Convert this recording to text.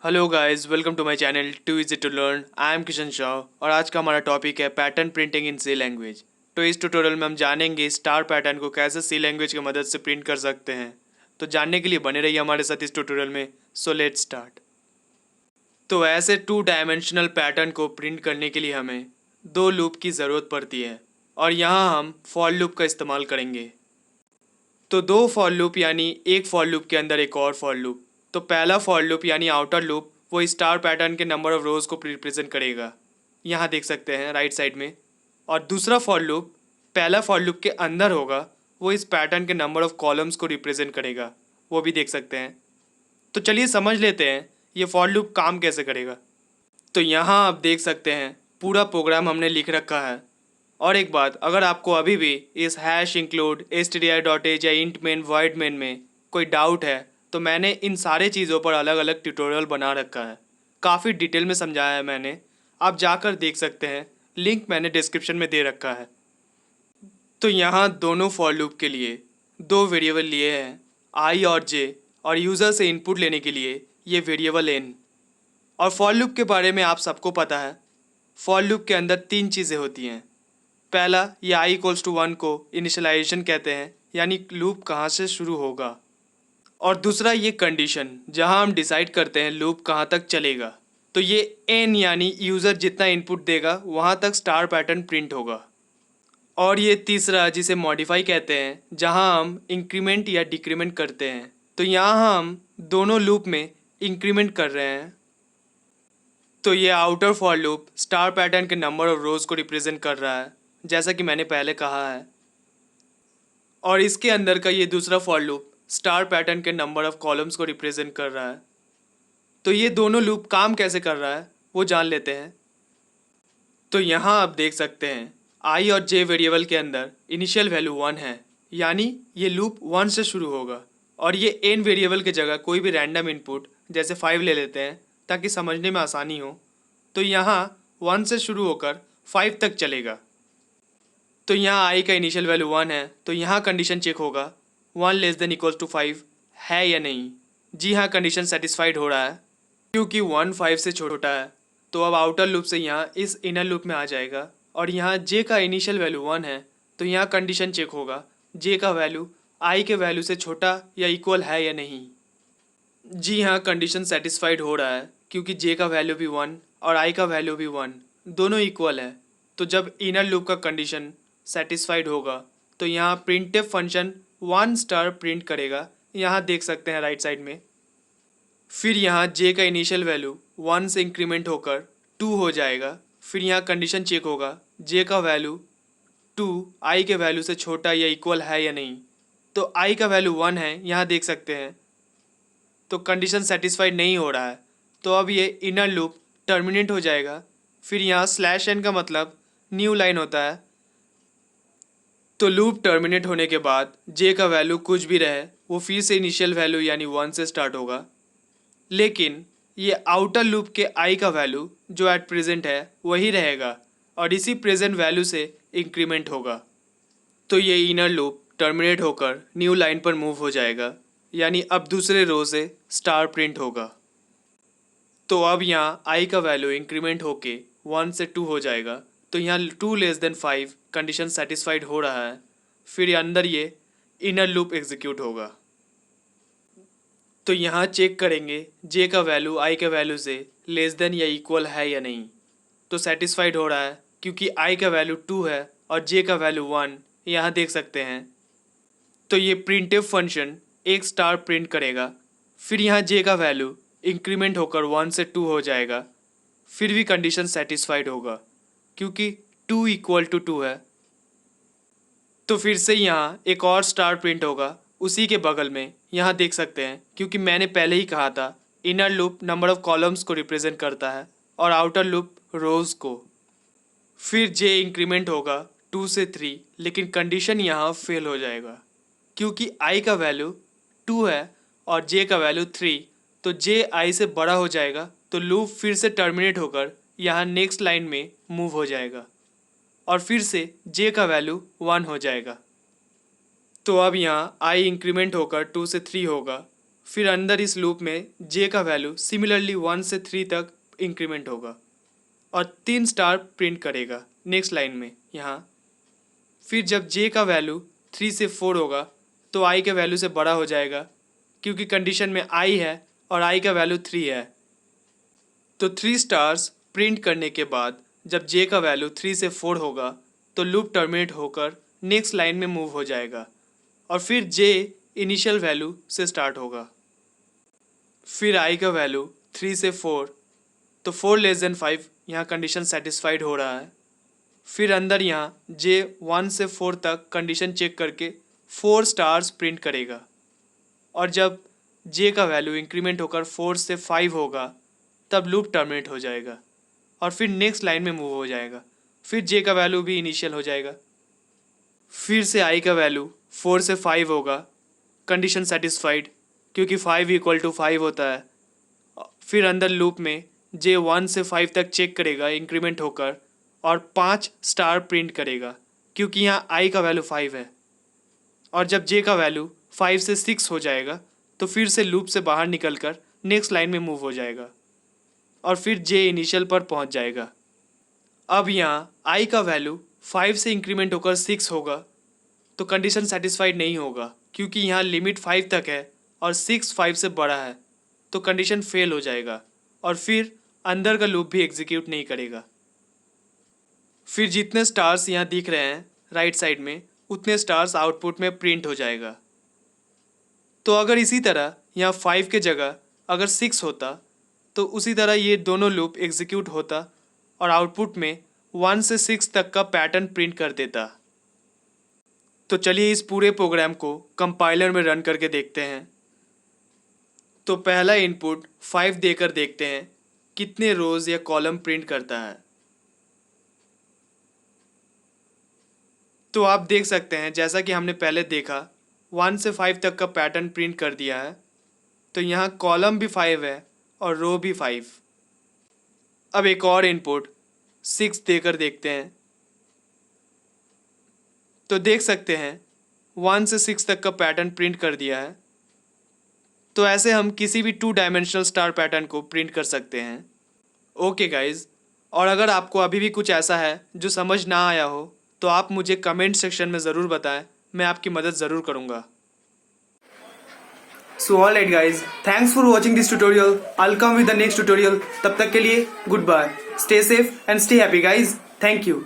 Hello guys, welcome to my channel to easy to learn. I am Kishan Shah और आज का हमारा टॉपिक है pattern printing in C language. तो इस ट्यूटोरियल में हम जानेंगे स्टार पैटर्न को कैसे सी लैंग्वेज की मदद से प्रिंट कर सकते हैं। तो जानने के लिए बने रहिए हमारे साथ इस ट्यूटोरियल में। So let's start. तो ऐसे 2 डायमेंशनल पैटर्न को प्रिंट करने के लिए हमें 2 लूप की ज़रूरत पड़ती है और यहाँ हम फॉर लूप का इस्तेमाल करेंगे। तो 2 फॉर लूप यानी एक फॉर लूप के अंदर एक और फॉर लूप। तो पहला फॉर लूप यानी आउटर लूप वो स्टार पैटर्न के नंबर ऑफ रोज को रिप्रेजेंट करेगा, यहाँ देख सकते हैं राइट साइड में। और दूसरा फॉर लूप पहला फॉर लूप के अंदर होगा, वो इस पैटर्न के नंबर ऑफ कॉलम्स को रिप्रेजेंट करेगा, वो भी देख सकते हैं। तो चलिए समझ लेते हैं ये फॉर लूप काम कैसे करेगा। तो यहाँ आप देख सकते हैं पूरा प्रोग्राम हमने लिख रखा है। और एक बात, अगर आपको अभी भी इस हैश इंक्लूड str.h या इंट मेन वॉइड मेन में कोई डाउट है तो मैंने इन सारे चीज़ों पर अलग अलग ट्यूटोरियल बना रखा है, काफ़ी डिटेल में समझाया है मैंने, आप जाकर देख सकते हैं, लिंक मैंने डिस्क्रिप्शन में दे रखा है। तो यहाँ दोनों फॉर लूप के लिए 2 वेरिएबल लिए हैं, आई और जे, और यूज़र से इनपुट लेने के लिए ये वेरिएबल एन। और फॉर लूप के बारे में आप सबको पता है, फॉर लूप के अंदर 3 चीज़ें होती हैं। पहला, ये i=1 को इनिशियलाइजेशन कहते हैं, यानी लूप कहाँ से शुरू होगा। और दूसरा ये कंडीशन, जहाँ हम डिसाइड करते हैं लूप कहाँ तक चलेगा। तो ये n यानी यूज़र जितना इनपुट देगा वहाँ तक स्टार पैटर्न प्रिंट होगा। और ये तीसरा जिसे मॉडिफाई कहते हैं, जहाँ हम इंक्रीमेंट या डिक्रीमेंट करते हैं। तो यहाँ हम दोनों लूप में इंक्रीमेंट कर रहे हैं। तो ये outer for loop star pattern के नंबर ऑफ रोज को रिप्रेजेंट कर रहा है, जैसा कि मैंने पहले कहा है। और इसके अंदर का ये दूसरा फॉर लूप स्टार पैटर्न के नंबर ऑफ कॉलम्स को रिप्रेजेंट कर रहा है। तो ये दोनों लूप काम कैसे कर रहा है वो जान लेते हैं। तो यहाँ आप देख सकते हैं आई और जे वेरिएबल के अंदर इनिशियल वैल्यू 1 है, यानी ये लूप 1 से शुरू होगा। और ये एन वेरिएबल की जगह कोई भी रैंडम इनपुट जैसे 5 ले लेते हैं ताकि समझने में आसानी हो। तो यहाँ 1 से शुरू होकर 5 तक चलेगा। तो यहाँ आई का इनिशियल वैल्यू 1 है, तो यहाँ कंडीशन चेक होगा 1<=5 है या नहीं। जी हाँ, कंडीशन सेटिस्फाइड हो रहा है क्योंकि 1 5 से छोटा है। तो अब आउटर लूप से यहाँ इस इनर लूप में आ जाएगा। और यहाँ जे का इनिशियल वैल्यू 1 है, तो यहाँ कंडीशन चेक होगा जे का वैल्यू आई के वैल्यू से छोटा या इक्वल है या नहीं। जी हाँ, कंडीशन सेटिस्फाइड हो रहा है क्योंकि जे का वैल्यू भी 1 और आई का वैल्यू भी 1, दोनों इक्वल है। तो जब इनर लूप का कंडीशन सेटिस्फाइड होगा तो यहाँ प्रिंटफ फंक्शन 1 स्टार प्रिंट करेगा, यहाँ देख सकते हैं राइट साइड में। फिर यहाँ जे का इनिशियल वैल्यू 1 से इंक्रीमेंट होकर 2 हो जाएगा। फिर यहाँ कंडीशन चेक होगा जे का वैल्यू 2 आई के वैल्यू से छोटा या इक्वल है या नहीं। तो आई का वैल्यू 1 है, यहाँ देख सकते हैं, तो कंडीशन सेटिस्फाइड नहीं हो रहा है। तो अब ये इनर लूप टर्मिनेट हो जाएगा। फिर यहाँ /n का मतलब न्यू लाइन होता है। तो लूप टर्मिनेट होने के बाद जे का वैल्यू कुछ भी रहे वो फिर से इनिशियल वैल्यू यानी 1 से स्टार्ट होगा। लेकिन ये आउटर लूप के आई का वैल्यू जो एट प्रेजेंट है वही रहेगा और इसी प्रेजेंट वैल्यू से इंक्रीमेंट होगा। तो ये इनर लूप टर्मिनेट होकर न्यू लाइन पर मूव हो जाएगा, यानी अब दूसरे रो से स्टार प्रिंट होगा। तो अब यहाँ आई का वैल्यू इंक्रीमेंट होके 1 से 2 हो जाएगा। तो यहाँ 2<5 कंडीशन सेटिस्फाइड हो रहा है। फिर अंदर ये इनर लूप एग्जीक्यूट होगा। तो यहाँ चेक करेंगे जे का वैल्यू आई के वैल्यू से < या इक्वल है या नहीं। तो सेटिस्फाइड हो रहा है क्योंकि आई का वैल्यू 2 है और जे का वैल्यू 1, यहाँ देख सकते हैं। तो ये प्रिंटफ फंक्शन एक स्टार प्रिंट करेगा। फिर यहाँ जे का वैल्यू इंक्रीमेंट होकर 1 से 2 हो जाएगा। फिर भी कंडीशन सेटिस्फाइड होगा क्योंकि 2 = 2 है। तो फिर से यहाँ एक और स्टार प्रिंट होगा उसी के बगल में, यहाँ देख सकते हैं, क्योंकि मैंने पहले ही कहा था inner loop number of columns को रिप्रेजेंट करता है और आउटर लूप रोज को। फिर जे इंक्रीमेंट होगा 2 से 3, लेकिन कंडीशन यहाँ फेल हो जाएगा क्योंकि आई का वैल्यू 2 है और जे का वैल्यू 3। तो जे आई से बड़ा हो जाएगा, तो लूप फिर से टर्मिनेट होकर यहाँ नेक्स्ट लाइन में मूव हो जाएगा और फिर से जे का वैल्यू 1 हो जाएगा। तो अब यहाँ आई इंक्रीमेंट होकर 2 से 3 होगा। फिर अंदर इस लूप में जे का वैल्यू सिमिलरली 1 से 3 तक इंक्रीमेंट होगा और 3 स्टार प्रिंट करेगा नेक्स्ट लाइन में यहाँ। फिर जब जे का वैल्यू 3 से 4 होगा तो आई के वैल्यू से बड़ा हो जाएगा क्योंकि कंडीशन में आई है और आई का वैल्यू 3 है। तो 3 स्टार्स प्रिंट करने के बाद जब जे का वैल्यू 3 से 4 होगा तो लूप टर्मिनेट होकर नेक्स्ट लाइन में मूव हो जाएगा और फिर जे इनिशियल वैल्यू से स्टार्ट होगा। फिर आई का वैल्यू 3 से 4, तो 4 लेस देन 5 यहाँ कंडीशन सेटिस्फाइड हो रहा है। फिर अंदर यहाँ जे 1 से 4 तक कंडीशन चेक करके 4 स्टार्स प्रिंट करेगा और जब जे का वैल्यू इंक्रीमेंट होकर 4 से 5 होगा तब लूप टर्मिनेट हो जाएगा और फिर नेक्स्ट लाइन में मूव हो जाएगा। फिर जे का वैल्यू भी इनिशियल हो जाएगा। फिर से आई का वैल्यू 4 से 5 होगा, कंडीशन सेटिस्फाइड क्योंकि 5 इक्वल टू 5 होता है। फिर अंदर लूप में जे 1 से 5 तक चेक करेगा इंक्रीमेंट होकर और 5 स्टार प्रिंट करेगा क्योंकि यहाँ आई का वैल्यू 5 है। और जब जे का वैल्यू 5 से 6 हो जाएगा तो फिर से लूप से बाहर निकलकर नेक्स्ट लाइन में मूव हो जाएगा और फिर जे इनिशियल पर पहुंच जाएगा। अब यहाँ आई का वैल्यू 5 से इंक्रीमेंट होकर 6 होगा तो कंडीशन सेटिस्फाइड नहीं होगा क्योंकि यहाँ लिमिट 5 तक है और 6 5 से बड़ा है, तो कंडीशन फेल हो जाएगा और फिर अंदर का लूप भी एग्जीक्यूट नहीं करेगा। फिर जितने स्टार्स यहाँ दिख रहे हैं राइट साइड में उतने स्टार्स आउटपुट में प्रिंट हो जाएगा। तो अगर इसी तरह यहाँ 5 के जगह अगर 6 होता तो उसी तरह ये दोनों लूप एग्जीक्यूट होता और आउटपुट में 1 से 6 तक का पैटर्न प्रिंट कर देता। तो चलिए इस पूरे प्रोग्राम को कंपाइलर में रन करके देखते हैं। तो पहला इनपुट 5 देकर देखते हैं कितने रोज या कॉलम प्रिंट करता है। तो आप देख सकते हैं जैसा कि हमने पहले देखा 1 से 5 तक का पैटर्न प्रिंट कर दिया है। तो यहाँ कॉलम भी 5 है और रो भी 5। अब एक और इनपुट 6 देकर देखते हैं। तो देख सकते हैं 1 से 6 तक का पैटर्न प्रिंट कर दिया है। तो ऐसे हम किसी भी 2 डायमेंशनल स्टार पैटर्न को प्रिंट कर सकते हैं। ओके गाइज, और अगर आपको अभी भी कुछ ऐसा है जो समझ ना आया हो तो आप मुझे कमेंट सेक्शन में ज़रूर बताएं, मैं आपकी मदद ज़रूर करूँगा। So alright guys, thanks for watching this tutorial. I come with the next tutorial. तब तक के लिए goodbye, stay safe and stay happy guys. Thank you.